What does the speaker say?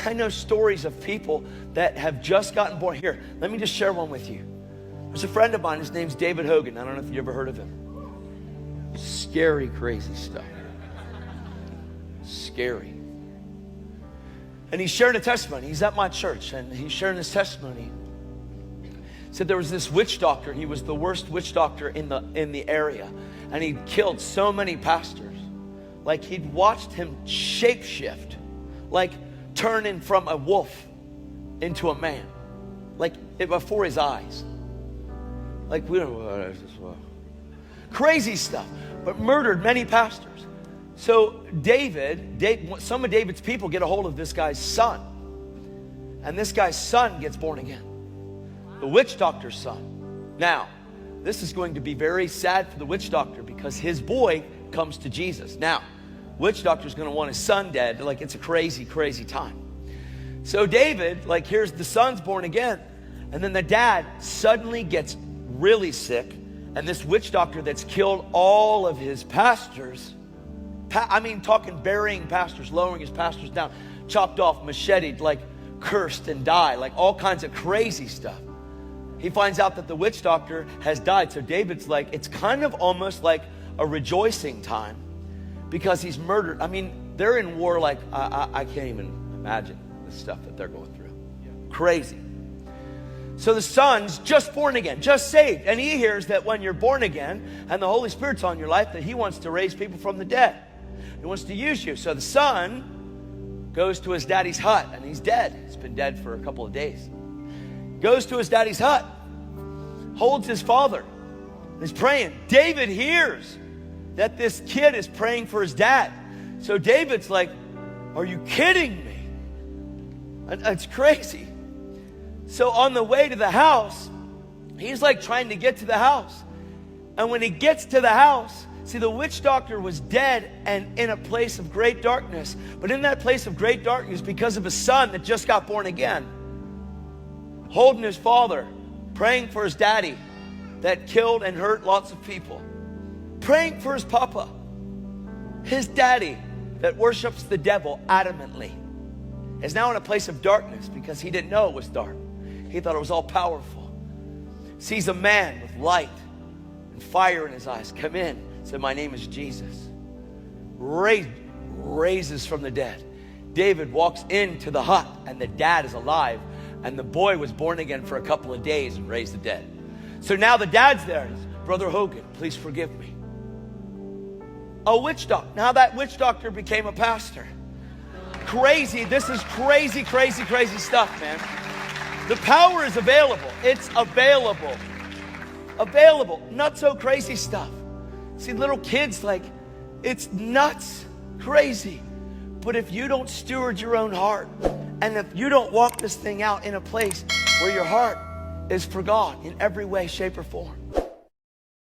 I know stories of people that have just gotten born. Here, let me just share one with you. There's a friend of mine, his name's David Hogan. I don't know if you ever heard of him. Scary, crazy stuff. Scary. And he's sharing a testimony. He's at my church, and he's sharing his testimony. He said there was this witch doctor. He was the worst witch doctor in the area. And he'd killed so many pastors. Like he'd watched him shapeshift. Like turning from a wolf into a man. Like before his eyes. Like we don't know. Crazy stuff. But murdered many pastors. So some of David's people get a hold of this guy's son. And this guy's son gets born again. The witch doctor's son. Now, this is going to be very sad for the witch doctor because his boy comes to Jesus. Now, witch doctor's going to want his son dead. Like, it's a crazy, crazy time. So David, like, here's the son's born again. And then the dad suddenly gets really sick. And this witch doctor that's killed all of his pastors, talking burying pastors, lowering his pastors down, chopped off, macheted, like cursed and died, like all kinds of crazy stuff. He finds out that the witch doctor has died. So David's like, it's kind of almost like a rejoicing time because he's murdered. I mean, they're in war like, I can't even imagine the stuff that they're going through. Crazy. So the son's just born again, just saved. And he hears that when you're born again and the Holy Spirit's on your life, that he wants to raise people from the dead. He wants to use you. So the son goes to his daddy's hut, and he's dead. He's been dead for a couple of days. Goes to his daddy's hut, holds his father, and is praying. David hears that this kid is praying for his dad. So David's like, are you kidding me? And it's crazy. So on the way to the house, he's like trying to get to the house. And when he gets to the house, see, the witch doctor was dead and in a place of great darkness. But in that place of great darkness, because of a son that just got born again, holding his father, praying for his daddy that killed and hurt lots of people, praying for his papa, his daddy that worships the devil adamantly, is now in a place of darkness because he didn't know it was dark. He thought it was all powerful. Sees a man with light and fire in his eyes come in, said, my name is Jesus. Raises from the dead. David walks into the hut and the dad is alive, and the boy was born again for a couple of days and raised the dead. So now the dad's there. Brother Hogan, please forgive me. A witch doctor. Now that witch doctor became a pastor. Crazy. This is crazy, crazy, crazy stuff, man. The power is available. It's available. Available. Not so crazy stuff. See, little kids, like, it's nuts, crazy. But if you don't steward your own heart, and if you don't walk this thing out in a place where your heart is for God in every way, shape, or form,